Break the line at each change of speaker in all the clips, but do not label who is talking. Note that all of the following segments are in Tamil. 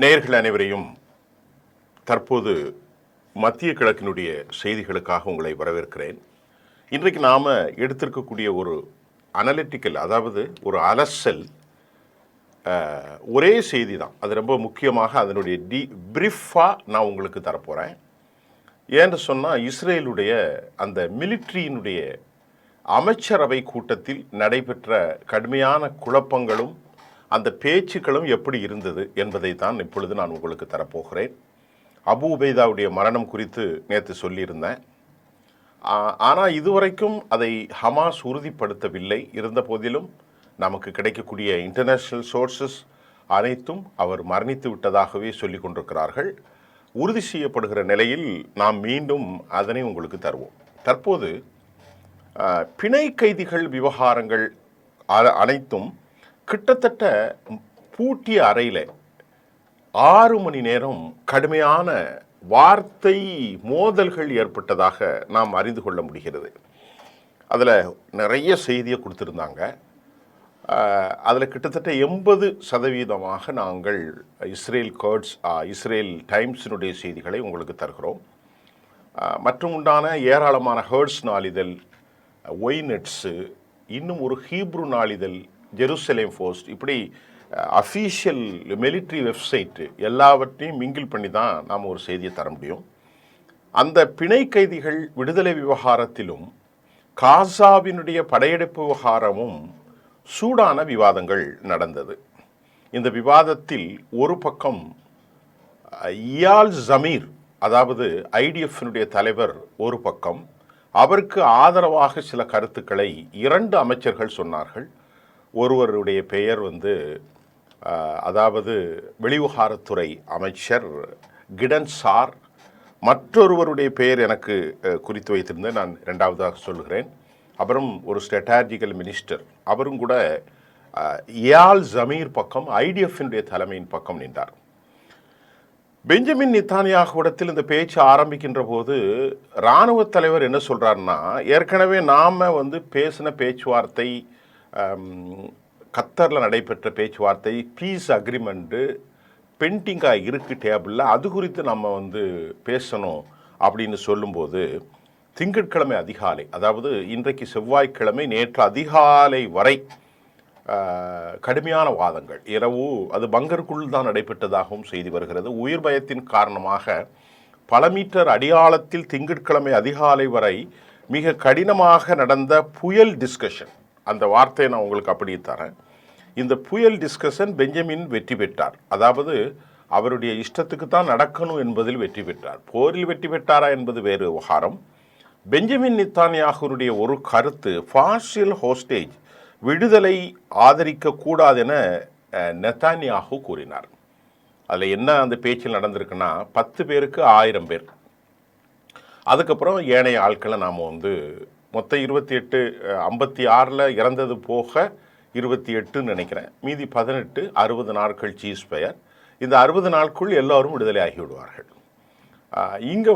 நேயர்கள் அனைவரையும் தற்போது மத்திய கிழக்கினுடைய செய்திகளுக்காக உங்களை வரவேற்கிறேன். இன்றைக்கு நாம் எடுத்திருக்கக்கூடிய ஒரு அனலிட்டிக்கல், அதாவது ஒரு அலசல், ஒரே செய்தி தான். அது ரொம்ப முக்கியமாக அதனுடைய பிரீஃபாக நான் உங்களுக்கு தரப்போகிறேன். ஏன்னு சொன்னால், இஸ்ரேலுடைய அந்த மிலிட்ரியினுடைய அமைச்சரவை கூட்டத்தில் நடைபெற்ற கடுமையான குழப்பங்களும் அந்த பேச்சுக்களும் எப்படி இருந்தது என்பதை தான் இப்பொழுது நான் உங்களுக்கு தரப்போகிறேன். அபு உபைதாவுடைய மரணம் குறித்து நேற்று சொல்லியிருந்தேன். ஆனால் இதுவரைக்கும் அதை ஹமாஸ் உறுதிப்படுத்தவில்லை. இருந்த போதிலும் நமக்கு கிடைக்கக்கூடிய இன்டர்நேஷ்னல் சோர்சஸ் அனைத்தும் அவர் மரணித்து விட்டதாகவே சொல்லி கொண்டிருக்கிறார்கள். உறுதி செய்யப்படுகிற நிலையில் நாம் மீண்டும் அதனை உங்களுக்கு தருவோம். தற்போது பிணை கைதிகள் விவகாரங்கள் அனைத்தும் கிட்டத்தட்ட பூட்டிய அறையில் 6 மணி நேரம் கடுமையான வார்த்தை மோதல்கள் ஏற்பட்டதாக நாம் அறிந்து கொள்ள முடிகிறது. அதில் நிறைய செய்தியை கொடுத்துருந்தாங்க. அதில் கிட்டத்தட்ட 80% நாங்கள் இஸ்ரேல் டைம்ஸினுடைய செய்திகளை உங்களுக்கு தருகிறோம். மற்றும் உண்டான ஏராளமான ஹேர்ட்ஸ் நாளிதழ், ஒய்நெட்ஸு, இன்னும் ஒரு ஹீப்ரு நாளிதழ், ஜெருசலேம் போஸ்ட், இப்படி அஃபீஷியல் மிலிட்ரி வெப்சைட்டு எல்லாவற்றையும் மிங்கிள் பண்ணி தான் நாம் ஒரு செய்தியை தர முடியும். அந்த பிணை கைதிகள் விடுதலை விவகாரத்திலும் காசாவினுடைய படையெடுப்பு விவகாரமும் சூடான விவாதங்கள் நடந்தது. இந்த விவாதத்தில் ஒரு பக்கம் இயால் ஜமீர், அதாவது ஐடிஎஃப்னுடைய தலைவர் ஒரு பக்கம், அவருக்கு ஆதரவாக சில கருத்துக்களை 2 அமைச்சர்கள் சொன்னார்கள். ஒருவருடைய பெயர் அதாவது வெளிவிவகாரத்துறை அமைச்சர் கிடன் சார், மற்றொருவருடைய பெயர் எனக்கு குறித்து வைத்திருந்தேன், நான் 2வதாக சொல்கிறேன். அப்புறம் ஒரு ஸ்ட்ராட்டஜிக்கல் மினிஸ்டர், அவரும் கூட இயால் ஜமீர் பக்கம், ஐடிஎஃப்னுடைய தலைமையின் பக்கம் நின்றார். பெஞ்சமின் நெத்தன்யாகுவிடத்தில் இந்த பேச்சு ஆரம்பிக்கின்ற போது இராணுவ தலைவர் என்ன சொல்கிறாருன்னா, ஏற்கனவே நாம் பேசின பேச்சுவார்த்தை, கத்தரில் நடைபெற்ற பேச்சுவார்த்தை, பீஸ் அக்ரிமெண்ட்டு பெண்டிங்காக இருக்குது டேபிளில், அது குறித்து நம்ம பேசணும் அப்படின்னு சொல்லும்போது, திங்கட்கிழமை அதிகாலை, அதாவது இன்றைக்கு செவ்வாய்க்கிழமை, நேற்று அதிகாலை வரை கடுமையான வாதங்கள், இரவு அது பங்கருக்குள் தான் நடைபெற்றதாகவும் செய்தி வருகிறது. உயிர் பயத்தின் காரணமாக பல மீட்டர் அடியாளத்தில் திங்கட்கிழமை அதிகாலை வரை மிக கடினமாக நடந்த புயல் டிஸ்கஷன், அந்த வார்த்தையை நான் உங்களுக்கு அப்படியே தரேன். இந்த புயல் டிஸ்கஷன் பெஞ்சமின் வெற்றி பெற்றார். அதாவது அவருடைய இஷ்டத்துக்கு தான் நடக்கணும் என்பதில் வெற்றி பெற்றார். போரில் வெற்றி பெற்றாரா என்பது வேறு விவகாரம். பெஞ்சமின் நெத்தன்யாகுவினுடைய ஒரு கருத்து, பார்ஷியல் ஹோஸ்டேஜ் விடுதலை ஆதரிக்கக்கூடாது என நெத்தன்யாகு கூறினார். அதில் என்ன அந்த பேச்சில் நடந்திருக்குன்னா, 10 பேருக்கு 1000 பேர், அதுக்கப்புறம் ஏனைய ஆட்களை நாம் மொத்தம் 28, 56 இறந்தது போக 28 நினைக்கிறேன், மீதி 18, 60 நாட்கள் சீஸ் ஃபயர். இந்த 60 நாட்களுக்குள் எல்லோரும் விடுதலை ஆகிவிடுவார்கள். இங்கே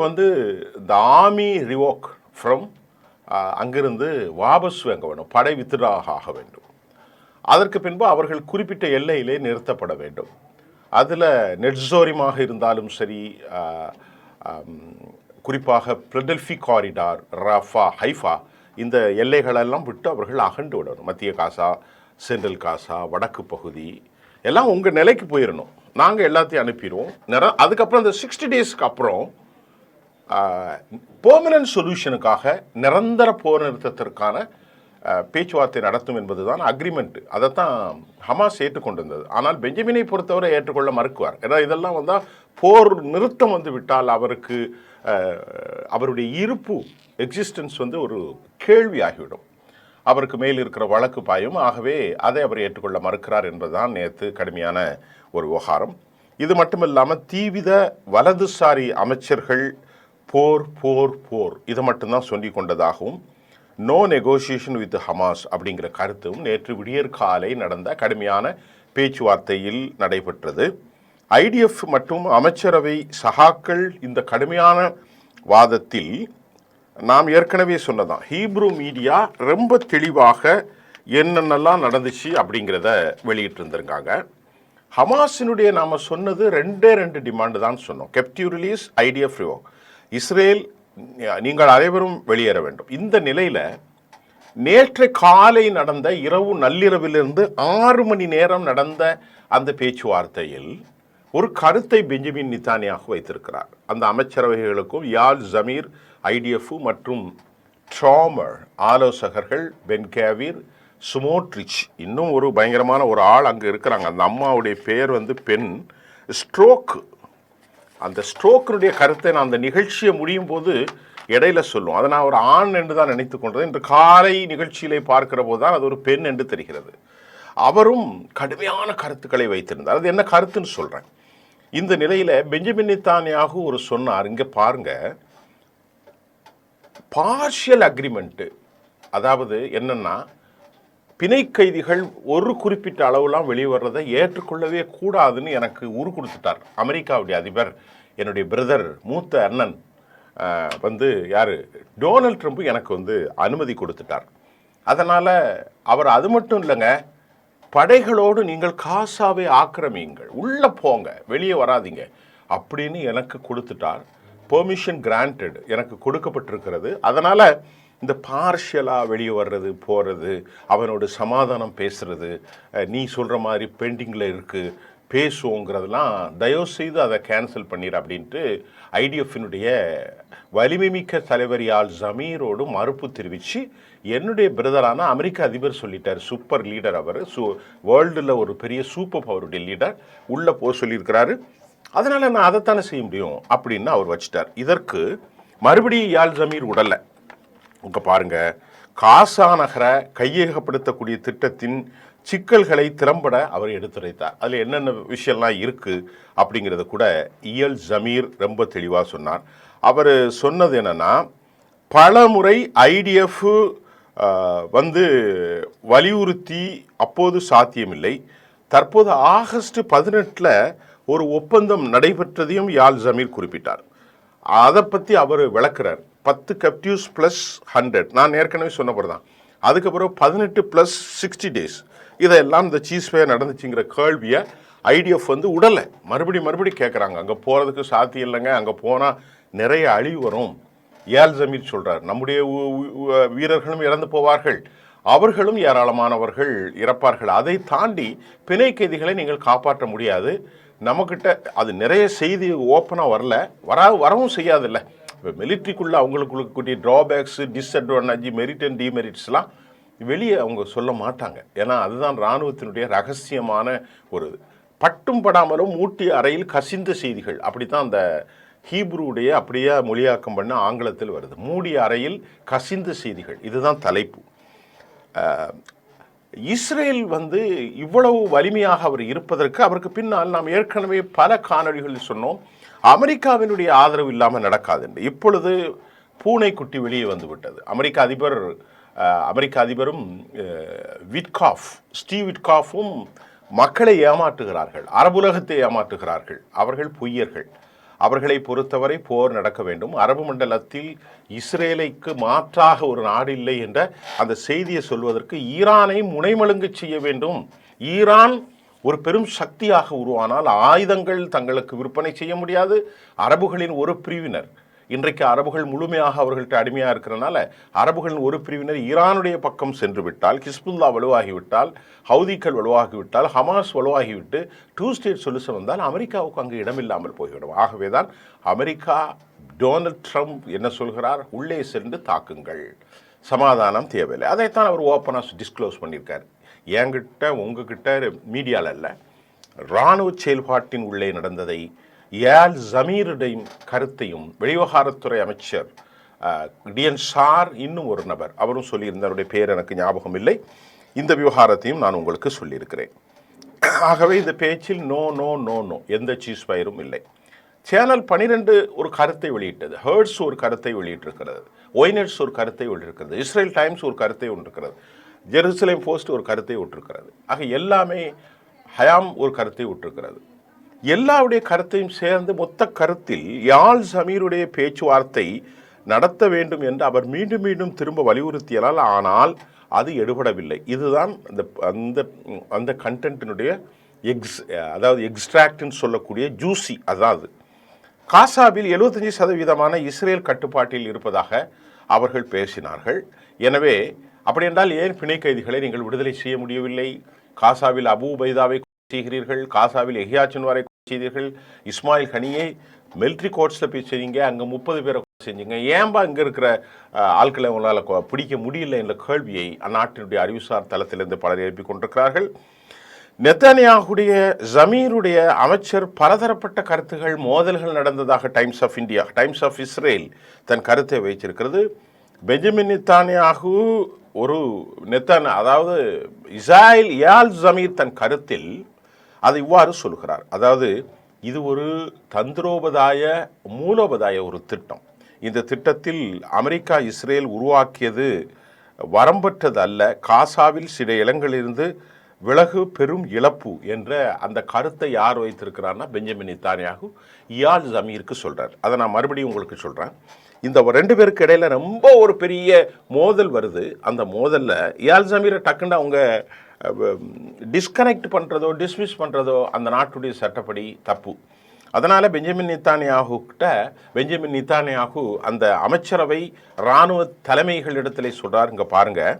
த ஆர்மி ரிவோக் ஃப்ரம், அங்கிருந்து வாபஸ் வாங்க வேண்டும், படை வித்ட்ராக ஆக வேண்டும். அதற்கு பின்பு அவர்கள் குறிப்பிட்ட எல்லையிலே நிறுத்தப்பட வேண்டும். அதில் நெட்ஸோரிமாக இருந்தாலும் சரி, குறிப்பாக பிலடெல்ஃபி காரிடார், ரஃபா, ஹைஃபா, இந்த எல்லைகளெல்லாம் விட்டு அவர்கள் அகண்டு விடணும். மத்திய காசா, சென்ட்ரல் காசா, வடக்கு பகுதி எல்லாம் உங்கள் நிலைக்கு போயிடணும். நாங்கள் எல்லாத்தையும் அனுப்பிடுவோம். அதுக்கப்புறம் இந்த 60 டேஸ்க்கு அப்புறம் பெர்மனன்ட் சொல்யூஷனுக்காக, நிரந்தர போர் நிறுத்தத்திற்கான பேச்சுவார்த்தை நடத்தும் என்பது தான் அக்ரிமெண்ட். அதைத்தான் ஹமாஸ் ஏற்றுக்கொண்டிருந்தது. ஆனால் பெஞ்சமினை பொறுத்தவரை ஏற்றுக்கொள்ள மறுக்குவார். ஏன்னா இதெல்லாம் போர் நிறுத்தம் விட்டால் அவருக்கு அவருடைய இருப்பு, எக்ஸிஸ்டன்ஸ் ஒரு கேள்வி ஆகிவிடும். அவருக்கு மேல் இருக்கிற வழக்கு பாயும். ஆகவே அதை அவர் ஏற்றுக்கொள்ள மறுக்கிறார் என்பதுதான் நேற்று கடுமையான ஒரு விவகாரம். இது மட்டுமில்லாமல் தீவிர வலதுசாரி அமைச்சர்கள் போர் போர் போர் இதை மட்டும்தான் சொல்லி கொண்டதாகவும், நோ நெகோசியேஷன் வித் ஹமாஸ் அப்படிங்கிற கருத்தும் நேற்று விடியற்காலை நடந்த கடுமையான பேச்சுவார்த்தையில் நடைபெற்றது. ஐடிஎஃப் மற்றும் அமைச்சரவை சகாக்கள் இந்த கடுமையான வாதத்தில் நாம் ஏற்கனவே சொன்னதான், ஹீப்ரு மீடியா ரொம்ப தெளிவாக என்னென்னலாம் நடந்துச்சு அப்படிங்கிறத வெளியிட்டிருந்திருக்காங்க. ஹமாஸினுடைய நாம் சொன்னது ரெண்டே ரெண்டு டிமாண்டு தான் சொன்னோம். கெப்டிவ் ரிலீஸ், ஐடிஎஃப் ரிவோக். இஸ்ரேல் நீங்கள் அனைவரும் வெளியேற வேண்டும். இந்த நிலையில் நேற்று காலை நடந்த இரவு நள்ளிரவிலிருந்து 6 மணி நேரம் நடந்த அந்த பேச்சுவார்த்தையில் ஒரு கருத்தை பெஞ்சமின் நித்தானியாகு வைத்திருக்கிறார். அந்த அமைச்சரவைகளுக்கும் யால் ஜமீர், ஐடிஎஃப் மற்றும் ட்ராமர் ஆலோசகர்கள், பென் கேவிர், சுமோட்ரிச், இன்னும் ஒரு பயங்கரமான ஒரு ஆள் அங்கே இருக்கிறாங்க. அந்த அம்மாவுடைய பெயர் பென் ஸ்ட்ரோக். அந்த ஸ்ட்ரோக்கினுடைய கருத்தை நான் அந்த நிகழ்ச்சியை முடியும் போது இடையில சொல்லும். அதை நான் ஒரு ஆண் என்று தான் நினைத்து கொண்டது. இன்று காலை நிகழ்ச்சியிலே பார்க்கிற போது தான் அது ஒரு பெண் என்று தெரிகிறது. அவரும் கடுமையான கருத்துக்களை வைத்திருந்தார். அது என்ன கருத்துன்னு சொல்றேன். இந்த நிலையில பெஞ்சமின் நெத்தன்யாகு ஒரு சொன்னார், இங்க பாருங்க, பார்ஷியல் அக்ரிமெண்ட், அதாவது என்னன்னா பிணை கைதிகள் ஒரு குறிப்பிட்ட அளவுலாம் வெளியே வர்றதை ஏற்றுக்கொள்ளவே கூடாதுன்னு எனக்கு உரு கொடுத்துட்டார் அமெரிக்காவுடைய அதிபர். என்னுடைய பிரதர், மூத்த அண்ணன் யார், டொனால்ட் ட்ரம்ப் எனக்கு அனுமதி கொடுத்துட்டார். அதனால் அவர் அது மட்டும் இல்லைங்க, படைகளோடு நீங்கள் காசாவை ஆக்கிரமியுங்கள், உள்ளே போங்க, வெளியே வராதிங்க அப்படின்னு எனக்கு கொடுத்துட்டார். பெர்மிஷன் கிராண்டட், எனக்கு கொடுக்கப்பட்டிருக்கிறது. அதனால் இந்த பார்ஷியலாக வெளியே வர்றது போகிறது, அவனோட சமாதானம் பேசுறது, நீ சொல்கிற மாதிரி பெண்டிங்கில் இருக்குது பேசுவோங்கிறதுலாம் தயவு செய்து அதை கேன்சல் பண்ணிடு அப்படின்ட்டு ஐடிஎஃபினுடைய வலிமை மிக்க தலைவர் யால் ஜமீரோடு மறுப்பு தெரிவித்து என்னுடைய பிரதரான அமெரிக்க அதிபர் சொல்லிட்டார். சூப்பர் லீடர் அவர், வேர்ல்டில் ஒரு பெரிய சூப்பர் பவருடைய லீடர், உள்ளே போக சொல்லியிருக்கிறாரு. அதனால் நான் அதைத்தானே செய்ய முடியும் அப்படின்னு அவர் வச்சிட்டார். இதற்கு மறுபடியும் யால் ஜமீர் உடலை உங்க பாருங்க, காசா நகரை கையகப்படுத்தக்கூடிய திட்டத்தின் சிக்கல்களை திறம்பட அவர் எடுத்துரைத்தார். அதில் என்னென்ன விஷயம்லாம் இருக்குது அப்படிங்கிறத கூட இயல் ஜமீர் ரொம்ப தெளிவாக சொன்னார். அவர் சொன்னது என்னென்னா, பல முறை ஐடிஎஃப் வலியுறுத்தி அப்போது சாத்தியமில்லை. தற்போது ஆகஸ்ட் 18 ஒரு ஒப்பந்தம் நடைபெற்றதையும் யால் ஜமீர் குறிப்பிட்டார். அதை பற்றி அவர் விளக்குறார். 10 கேப்டிவ்ஸ் ப்ளஸ் 100, நான் ஏற்கனவே சொன்னபடி தான். அதுக்கப்புறம் 18 + 60 days, இதெல்லாம் இந்த சீஸ் ஃபயர் நடந்துச்சுங்கிற கேள்வியை ஐடிஎஃப் உடலை மறுபடி கேட்குறாங்க. அங்கே போகிறதுக்கு சாத்தியம் இல்லைங்க, அங்கே போனால் நிறைய அழிவு வரும். யால் ஜமீர் சொல்கிறார், நம்முடைய வீரர்களும் இறந்து போவார்கள், அவர்களும் ஏராளமானவர்கள் இறப்பார்கள். அதை தாண்டி பிணை கைதிகளை நீங்கள் காப்பாற்ற முடியாது. நம்மக்கிட்ட அது நிறைய செய்தி ஓப்பனாக வரவும் செய்யாதில்ல. இப்போ மிலிட்ரிக்குள்ளே அவங்களுக்குள்ள கூடிய ட்ராபேக்ஸு, டிஸ்அட்வான்டேஜ், மெரிட் அண்ட் டிமெரிட்ஸ்லாம் வெளியே அவங்க சொல்ல மாட்டாங்க. ஏன்னா அதுதான் இராணுவத்தினுடைய ரகசியமான ஒரு பட்டும் படாமலும் மூட்டிய அறையில் கசிந்த செய்திகள். அப்படித்தான் அந்த ஹீப்ரூடைய அப்படியே மொழியாக்கம் பண்ண ஆங்கிலத்தில் வருது. மூடிய அறையில் கசிந்த செய்திகள், இதுதான் தலைப்பு. இஸ்ரேல் இவ்வளவு வலிமையாக அவர் இருப்பதற்கு அவருக்கு பின்னால் நாம் ஏற்கனவே பல காணொளிகளில் சொன்னோம், அமெரிக்காவினுடைய ஆதரவு இல்லாமல் நடக்காது என்று. இப்பொழுது பூனைக்குட்டி வெளியே வந்துவிட்டது. அமெரிக்க அதிபரும் ஸ்டீவ் விட்காஃபும் மக்களை ஏமாற்றுகிறார்கள், அரபுலகத்தை ஏமாற்றுகிறார்கள். அவர்கள் பொய்யர்கள். அவர்களை பொறுத்தவரை போர் நடக்க வேண்டும். அரபு மண்டலத்தில் இஸ்ரேலுக்கு மாற்றாக ஒரு நாடு இல்லை என்ற அந்த செய்தியை சொல்வதற்கு ஈரானை முனைமழுங்கு செய்ய வேண்டும். ஈரான் ஒரு பெரும் சக்தியாக உருவானால் ஆயுதங்கள் தங்களுக்கு விற்பனை செய்ய முடியாது. அரபுகளின் ஒரு பிரிவினர், இன்றைக்கு அரபுகள் முழுமையாக அவர்கள்ட்ட அடிமையாக இருக்கிறனால அரபுகளின் ஒரு பிரிவினர் ஈரானுடைய பக்கம் சென்று விட்டால், ஹிஸ்புல்லா வலுவாகிவிட்டால், ஹவுதிகள் வலுவாகிவிட்டால், ஹமாஸ் வலுவாகிவிட்டு 2 ஸ்டேட் சொல்யூஷன் வந்தால் அமெரிக்காவுக்கு அங்கு இடமில்லாமல் போய்விடும். ஆகவே தான் அமெரிக்கா, டொனால்ட் ட்ரம்ப் என்ன சொல்கிறார், உள்ளே சென்று தாக்குங்கள், சமாதானம் தேவையில்லை. அதைத்தான் அவர் ஓப்பனாக டிஸ்க்ளோஸ் பண்ணியிருக்கார். என்கிட்ட உங்ககிட்ட மீடியாவில் இல்லை, இராணுவ செயல்பாட்டின் உள்ளே நடந்ததை யால் ஜமீருடைய கருத்தையும் வெளிவகாரத்துறை அமைச்சர் டியன் ஷார், இன்னும் ஒரு நபர் அவரும் சொல்லியிருந்தவருடைய பேர் எனக்கு ஞாபகம் இல்லை, இந்த விவகாரத்தையும் நான் உங்களுக்கு சொல்லியிருக்கிறேன். ஆகவே இந்த பேச்சில் நோ நோ நோ நோ, எந்த சீஸ் ஃபயரும் இல்லை. சேனல் 12 ஒரு கருத்தை வெளியிட்டது, ஹர்ட்ஸ் ஒரு கருத்தை வெளியிட்டிருக்கிறது, ஒய்நெட்ஸ் ஒரு கருத்தை வெளியிட்டிருக்கிறது, இஸ்ரேல் டைம்ஸ் ஒரு கருத்தை விட்டிருக்கிறது, ஜெருசலேம் போஸ்ட் ஒரு கருத்தை விட்டிருக்கிறது. ஆக எல்லாமே, ஹயாம் ஒரு கருத்தை விட்டிருக்கிறது. எல்லாருடைய கருத்தையும் சேர்ந்து மொத்த கருத்தில் யால் ஜமீருடைய பேச்சுவார்த்தை நடத்த வேண்டும் என்று அவர் மீண்டும் மீண்டும் திரும்ப வலியுறுத்தியதால், ஆனால் அது எடுபடவில்லை. இதுதான் அந்த கண்டென்ட்டினுடைய அதாவது எக்ஸ்ட்ராக்ட்னு சொல்லக்கூடிய ஜூசி, அதாவது காசாவில் 75% இஸ்ரேல் கட்டுப்பாட்டில் இருப்பதாக அவர்கள் பேசினார்கள். எனவே அப்படி என்றால் ஏன் பிணை கைதிகளை நீங்கள் விடுதலை செய்ய முடியவில்லை? காசாவில் அபு உபைதாவை செய்கிறீர்கள், காசாவில் எஹியா சின்வாரை செய்தீர்கள், இஸ்மாயில் கனியை மிலிட்ரி கோர்ட்ஸில் போய் செய்யுங்க, அங்கே 30 பேரை செஞ்சீங்க, ஏன்பா இங்கே இருக்கிற ஆட்களை உங்களால் பிடிக்க முடியல என்ற கேள்வியை அந்நாட்டினுடைய அறிவுசார் தளத்திலிருந்து பலர் எழுப்பிக் கொண்டிருக்கிறார்கள். நெத்தனியாகுடைய ஜமீருடைய அமைச்சர் பலதரப்பட்ட கருத்துகள், மோதல்கள் நடந்ததாக Times of India, Times of Israel தன் கருத்தை வைத்திருக்கிறது. பெஞ்சமின் நெத்தனியாகு அதாவது இஸ்ராயல் யால் ஜமீர் தன் கருத்தில் அதை இவ்வாறு சொல்கிறார். அதாவது இது ஒரு தந்திரோபதாய மூலோபதாய ஒரு திட்டம். இந்த திட்டத்தில் அமெரிக்கா இஸ்ரேல் உருவாக்கியது வரம்பற்றது அல்ல, காசாவில் சில இடங்களிலிருந்து விலகு பெரும் இழப்பு என்ற அந்த கருத்தை யார் வைத்திருக்கிறார்னா பெஞ்சமின் நெத்தனியாகு இயால் ஜமீருக்கு சொல்கிறார். அதை நான் மறுபடியும் உங்களுக்கு சொல்கிறேன். இந்த 2 பேருக்கு இடையில ரொம்ப ஒரு பெரிய மோதல் வருது. அந்த மோதலில் இயால் ஜமீரை டக்குன்னு அவங்க டிஸ்கனெக்ட் பண்ணுறதோ டிஸ்மிஸ் பண்ணுறதோ அந்த நாட்டுடைய சட்டப்படி தப்பு. அதனால் பெஞ்சமின் நெத்தனியாகு அந்த அமைச்சரவை இராணுவ தலைமைகளிடத்தில் சொல்கிறார், இங்கே பாருங்கள்,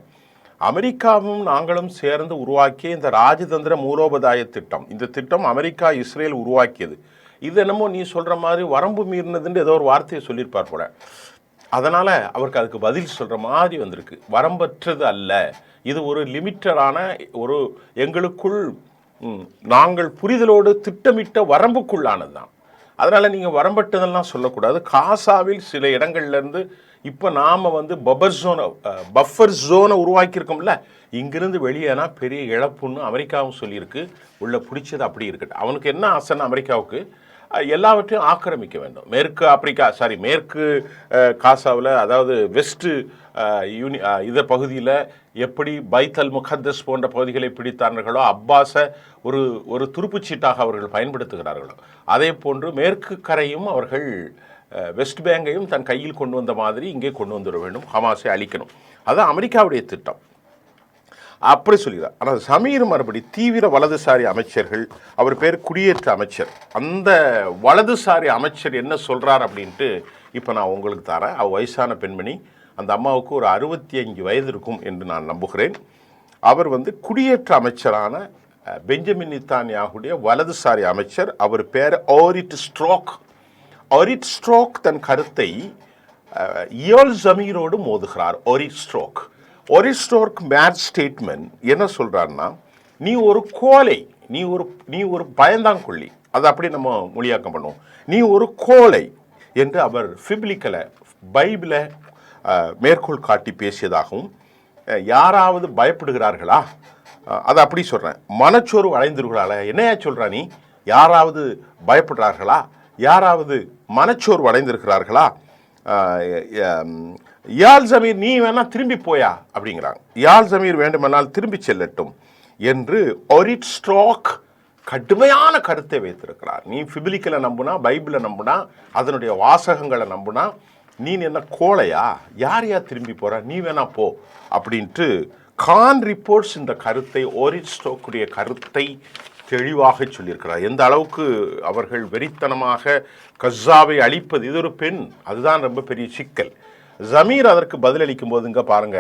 அமெரிக்காவும் நாங்களும் சேர்ந்து உருவாக்கிய இந்த ராஜதந்திர மூலோபாய திட்டம், இந்த திட்டம் அமெரிக்கா இஸ்ரேல் உருவாக்கியது. இது என்னமோ நீ சொல்கிற மாதிரி வரம்பு மீறினதுன்னு ஏதோ ஒரு வார்த்தையை சொல்லியிருப்பார் போல. அதனால் அவருக்கு அதுக்கு பதில் சொல்கிற மாதிரி வந்திருக்கு. வரம்பற்றது அல்ல, இது ஒரு லிமிட்டடான ஒரு எங்களுக்குள் நாங்கள் புரிதலோடு திட்டமிட்ட வரம்புக்குள்ளானது தான். அதனால் நீங்கள் வரம்பட்டதெல்லாம் சொல்லக்கூடாது. காசாவில் சில இடங்கள்லேருந்து இப்போ நாம் பஃபர் ஜோனை உருவாக்கியிருக்கோம்ல, இங்கிருந்து வெளியேனா பெரிய இழப்புன்னு அமெரிக்காவும் சொல்லியிருக்கு. உள்ள பிடிச்சது அப்படி இருக்கட்டும். அவனுக்கு என்ன ஆசைன்னு அமெரிக்காவுக்கு எல்லாவற்றையும் ஆக்கிரமிக்க வேண்டும். மேற்கு காசாவில், அதாவது வெஸ்ட் இத பகுதியில் எப்படி பைத்தல் முகத்தஸ் போன்ற பகுதிகளை பிடித்தார்களோ, அப்பாஸை ஒரு துருப்புச்சீட்டாக அவர்கள் பயன்படுத்துகிறார்களோ, அதே போன்று மேற்கு கரையும் அவர்கள் வெஸ்ட் பேங்கையும் தன் கையில் கொண்டு வந்த மாதிரி இங்கே கொண்டு வந்துட வேண்டும், ஹமாஸை அழிக்கணும். அதுதான் அமெரிக்காவுடைய திட்டம். அப்படி சொல்கிறார். ஆனால் ஜமீர் மறுபடி தீவிர வலதுசாரி அமைச்சர்கள், அவர் பேர் குடியேற்ற அமைச்சர், அந்த வலதுசாரி அமைச்சர் என்ன சொல்கிறார் அப்படின்ட்டு இப்போ நான் உங்களுக்கு தரேன். அவள் வயசான பெண்மணி, அந்த அம்மாவுக்கு ஒரு 65 வயது இருக்கும் என்று நான் நம்புகிறேன். அவர் குடியேற்ற அமைச்சரான பெஞ்சமின் நெத்தனியாகுடைய வலதுசாரி அமைச்சர். அவர் பேர் ஓரிட் ஸ்ட்ரோக் தன் கருத்தை இயால் ஜமீரோடு மோதுகிறார். ஓரிட் ஸ்ட்ரோக் மேட் ஸ்டேட்மெண்ட் என்ன சொல்கிறாருன்னா, நீ ஒரு கோலை, நீ ஒரு பயந்தாங்கொள்ளி, அதை அப்படி நம்ம மொழியாக்கம் பண்ணுவோம், நீ ஒரு கோலை என்று அவர் பைபிளை மேற்கோள் காட்டி பேசியதாகவும், யாராவது பயப்படுகிறார்களா, அதை அப்படி சொல்கிறேன், மனச்சோர்வு அடைந்திருக்கிறாளா, என்னையா சொல்கிறா நீ, யாராவது பயப்படுறார்களா, யாராவது மனச்சோர்வு அடைந்திருக்கிறார்களா, இயால் ஜமீர் நீ வேணா திரும்பி போயா அப்படிங்கிறாங்க. இயால் ஜமீர் வேண்டுமென்றால் திரும்பி செல்லட்டும் என்று ஓரிட் ஸ்ட்ரோக் கடுமையான கருத்தை வைத்திருக்கிறார். நீ பிபிலிக்கலை நம்புனா, பைபிளை நம்புனா, அதனுடைய வாசகங்களை நம்புனா, நீ என்ன கோழையா, யார் திரும்பி போற, நீ வேணா போ அப்படின்ட்டு கான் ரிப்போர்ட்ஸ் இந்த கருத்தை, ஓரிட் ஸ்ட்ரோக்குடைய கருத்தை தெளிவாக சொல்லியிருக்கிறார். எந்த அளவுக்கு அவர்கள் வெறித்தனமாக கஸாவை அழிப்பது, இது ஒரு பெண், அதுதான் ரொம்ப பெரிய சிக்கல். ஜமீர் அதற்கு பதிலளிக்கும் போதுங்க பாருங்க,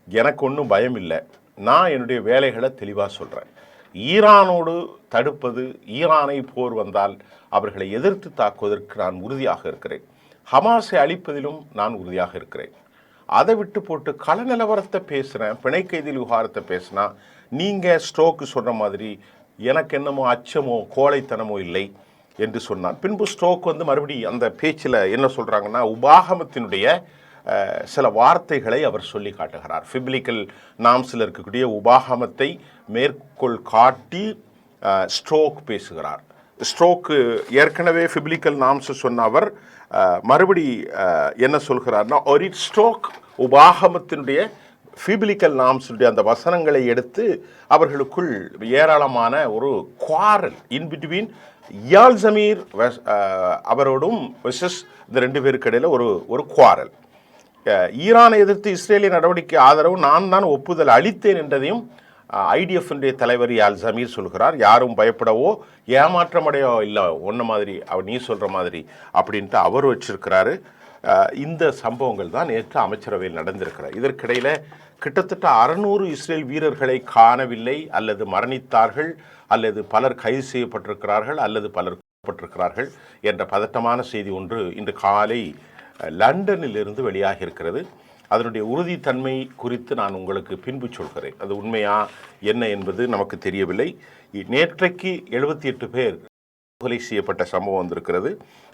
எனக்கு ஒன்றும் பயம் இல்லை, நான் என்னுடைய வேலைகளை தெளிவாக சொல்கிறேன். ஈரானோடு தடுப்பது, ஈரானை போர் வந்தால் அவர்களை எதிர்த்து தாக்குவதற்கு நான் உறுதியாக இருக்கிறேன், ஹமாஸை அழிப்பதிலும் நான் உறுதியாக இருக்கிறேன். அதை விட்டு போட்டு கள நிலவரத்தை பேசுகிறேன், பிணை கைதில் விவகாரத்தை பேசினா நீங்கள் ஸ்ட்ரோக்கு சொல்கிற மாதிரி எனக்கு என்னமோ அச்சமோ கோழைத்தனமோ இல்லை என்று சொன்னார். பின்பு ஸ்ட்ரோக் மறுபடியும் அந்த பேச்சில் என்ன சொல்கிறாங்கன்னா, உபாகமத்தினுடைய சில வார்த்தைகளை அவர் சொல்லி காட்டுகிறார். பிபிலிக்கல் நாம்ஸில் இருக்கக்கூடிய உபாகமத்தை மேற்கோள் காட்டி ஸ்ட்ரோக் பேசுகிறார். ஸ்ட்ரோக்கு ஏற்கனவே பிபிலிக்கல் நாம்ஸ் சொன்ன அவர் மறுபடி என்ன சொல்கிறார்னா, ஓரிட் ஸ்ட்ரோக் உபாகமத்தினுடைய பிபிலிக்கல் நாம்ஸுடைய அந்த வசனங்களை எடுத்து அவர்களுக்குள் ஏராளமான ஒரு quarrel in between Eyal Zamir அவரோடும் வெர்சஸ் இந்த 2 பேருக்கு இடையில ஒரு குவாரல். ஈரானை எதிர்த்து இஸ்ரேலிய நடவடிக்கை ஆதரவு நான் தான் ஒப்புதல் அளித்தேன் என்றதையும் ஐடிஎஃப்னுடைய தலைவர் யால் ஜமீர் சொல்கிறார், யாரும் பயப்படவோ ஏமாற்றமடையோ இல்லை ஒன்ன மாதிரி நீ சொல்கிற மாதிரி அப்படின்ட்டு அவர் வச்சிருக்கிறாரு. இந்த சம்பவங்கள் தான் நேற்று அமைச்சரவையில் நடந்திருக்கிறார். இதற்கிடையில் கிட்டத்தட்ட 600 இஸ்ரேல் வீரர்களை காணவில்லை, அல்லது மரணித்தார்கள், அல்லது பலர் கைது செய்யப்பட்டிருக்கிறார்கள், அல்லது பலர் கொல்லப்பட்டிருக்கிறார்கள் என்ற பதட்டமான செய்தி ஒன்று இன்று காலை லண்டனில் இருந்து வெளியாகி இருக்கிறது. அதனுடைய உறுதித்தன்மை குறித்து நான் உங்களுக்கு பின்பு சொல்கிறேன். அது உண்மையா என்ன என்பது நமக்கு தெரியவில்லை. நேற்றைக்கு 78 பேர் கொலை செய்யப்பட்ட சம்பவம் வந்திருக்கிறது.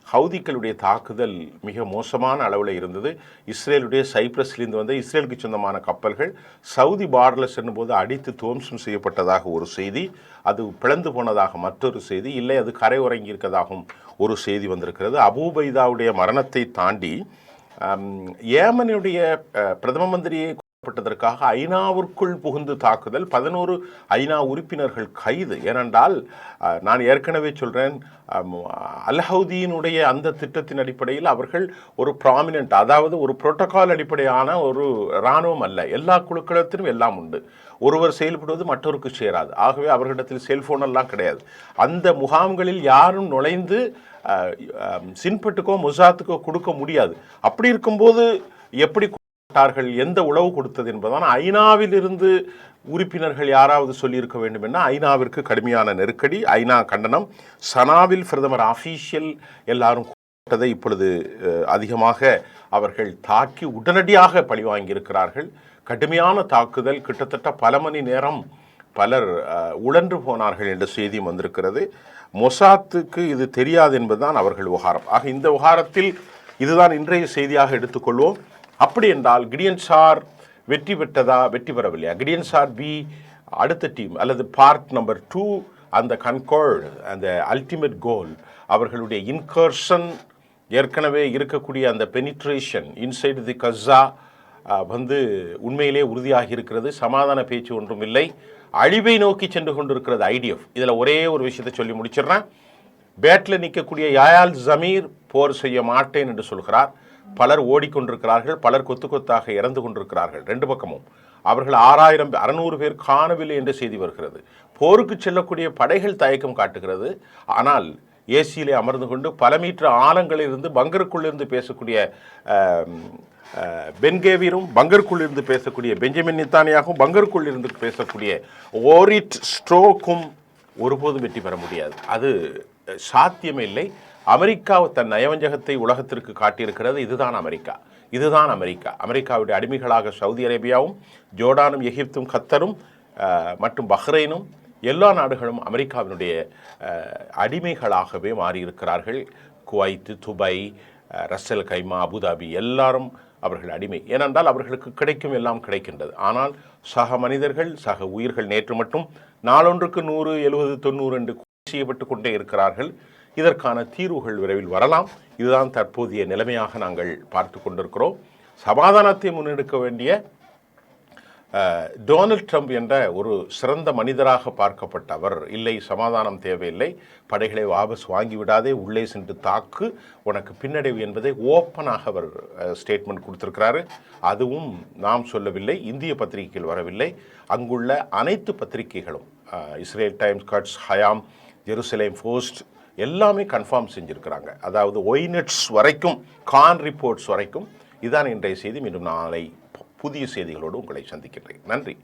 ஹவுதிகளுடைய தாக்குதல் மிக மோசமான அளவில் இருந்தது. இஸ்ரேலுடைய சைப்ரஸ்லேருந்து வந்த இஸ்ரேலுக்கு சொந்தமான கப்பல்கள் சவுதி பார்டரில் செல்லும்போது அடித்து துவம்சம் செய்யப்பட்டதாக ஒரு செய்தி, அது பிளந்து போனதாக மற்றொரு செய்தி, இல்லை அது கரை உறங்கி இருக்கதாகவும் ஒரு செய்தி வந்திருக்கிறது. அபூபைதாவுடைய மரணத்தை தாண்டி ஏமனுடைய பிரதம மந்திரியை கொல்லப்பட்டதற்காக ஐநாவிற்குள் புகுந்து தாக்குதல், 11 ஐநா உறுப்பினர்கள் கைது. ஏனென்றால் நான் ஏற்கனவே சொல்கிறேன், அல்ஹவுதியினுடைய அந்த திட்டத்தின் அடிப்படையில் அவர்கள் ஒரு ப்ராமினென்ட், அதாவது ஒரு புரோட்டோகால் அடிப்படையான ஒரு இராணுவம் அல்ல. எல்லா குழுக்களத்திலும் எல்லாம் உண்டு. ஒருவர் செயல்படுவது மற்றவருக்கு சேராது. ஆகவே அவர்களிடத்தில் செல்போன் எல்லாம் கிடையாது. அந்த முகாம்களில் யாரும் நுழைந்து சின்பட்டுக்கோ மொசாத்துக்கோ கொடுக்க முடியாது. அப்படி இருக்கும்போது எப்படி கொடுத்தார்கள், எந்த உளவு கொடுத்தது என்பதுதான். ஐநாவில் இருந்து உறுப்பினர்கள் யாராவது சொல்லியிருக்க வேண்டும் என ஐநாவிற்கு கடுமையான நெருக்கடி, ஐநா கண்டனம். சனாவில் பிரதமர் அஃபீஷியல் எல்லாரும் கூட்டத்தை இப்பொழுது அதிகமாக அவர்கள் தாக்கி உடனடியாக பழிவாங்கியிருக்கிறார்கள். கடுமையான தாக்குதல், கிட்டத்தட்ட பல மணி நேரம் பலர் உழன்று போனார்கள் என்ற செய்தியும் வந்திருக்கிறது. மொசாத்துக்கு இது தெரியாது என்பதுதான் அவர்கள் விவகாரம். ஆக இந்த விவகாரத்தில் இதுதான் இன்றைய செய்தியாக எடுத்துக்கொள்வோம். அப்படி என்றால் கிடியன் சார் வெற்றி பெற்றதா, வெற்றி பெறவில்லையா? கிடியன் சார் பி அடுத்த டீம் அல்லது பார்ட் நம்பர் 2 அந்த கன்கார்ட், அந்த அல்டிமேட் கோல், அவர்களுடைய இன்கர்ஷன், ஏற்கனவே இருக்கக்கூடிய அந்த பெனிட்ரேஷன் இன்சைடு தி கஸா உண்மையிலே உறுதியாகி இருக்கிறது. சமாதான பேச்சு ஒன்றும் இல்லை, அழிவை நோக்கி சென்று கொண்டிருக்கிறது ஐடிஎஃப். இதில் ஒரே ஒரு விஷயத்தை சொல்லி முடிச்சிடுறேன். பேட்டில் நிற்கக்கூடிய யால் ஜமீர் போர் செய்ய மாட்டேன் என்று சொல்கிறார். பலர் ஓடிக்கொண்டிருக்கிறார்கள், பலர் கொத்து கொத்தாக இறந்து கொண்டிருக்கிறார்கள். 2 பக்கமும் அவர்கள் 600 பேர் காணவில்லை என்ற செய்தி வருகிறது. போருக்கு செல்லக்கூடிய படைகள் தயக்கம் காட்டுகிறது. ஆனால் ஏசியிலே அமர்ந்து கொண்டு பல மீட்டர் ஆழங்களிலிருந்து பங்கருக்குள்ளிருந்து பேசக்கூடிய பென்கேவிரும், பங்கருக்குள்ளிருந்து பேசக்கூடிய பெஞ்சமின் நித்தானியாகவும், பங்கருக்குள்ளிருந்து பேசக்கூடிய ஓரிட் ஸ்ட்ரோக்கும் ஒருபோதும் வெற்றி பெற முடியாது. அது சாத்தியமே இல்லை. அமெரிக்கா தன் நயவஞ்சகத்தை உலகத்திற்கு காட்டியிருக்கிறது. இதுதான் அமெரிக்கா, இதுதான் அமெரிக்கா. அமெரிக்காவுடைய அடிமைகளாக சவுதி அரேபியாவும், ஜோர்டானும், எகிப்தும், கத்தரும் மற்றும் பஹ்ரைனும் எல்லா நாடுகளும் அமெரிக்காவினுடைய அடிமைகளாகவே மாறியிருக்கிறார்கள். குவைத், துபாய், ரஸ்ஸல் கைமா, அபுதாபி எல்லாரும் அவர்கள் அடிமை. ஏனென்றால் அவர்களுக்கு கிடைக்கும் எல்லாம் கிடைக்கின்றது. ஆனால் சக மனிதர்கள், சக உயிர்கள் நேற்று மட்டும் நாளொன்றுக்கு 100, 70, 90 என்று செய்யப்பட்டு கொண்டே இருக்கிறார்கள். இதற்கான தீர்வுகள் விரைவில் வரலாம். இதுதான் தற்போதைய நிலைமையாக நாங்கள் பார்த்து கொண்டிருக்கிறோம். சமாதானத்தை முன்னெடுக்க வேண்டிய டொனால்ட் ட்ரம்ப் என்ற ஒரு சிறந்த மனிதராக பார்க்கப்பட்டவர், இல்லை சமாதானம் தேவையில்லை, படைகளை வாபஸ் வாங்கிவிடாதே, உள்ளே சென்று தாக்கு, உனக்கு பின்னடைவு என்பதை ஓப்பனாக அவர் ஸ்டேட்மெண்ட் கொடுத்திருக்கிறாரு. அதுவும் நாம் சொல்லவில்லை, இந்திய பத்திரிகைகள் வரவில்லை, அங்குள்ள அனைத்து பத்திரிகைகளும் இஸ்ரேல் டைம்ஸ், கட்ஸ், ஹயாம், ஜெருசலேம் போஸ்ட் எல்லாமே கன்ஃபார்ம் செஞ்சுருக்கிறாங்க. அதாவது ஒய்நெட்ஸ் வரைக்கும், கான் ரிப்போர்ட்ஸ் வரைக்கும். இதுதான் இன்றைய செய்தி. மீண்டும் நாளை புதிய செய்திகளோடு உங்களை சந்திக்கின்றேன். நன்றி.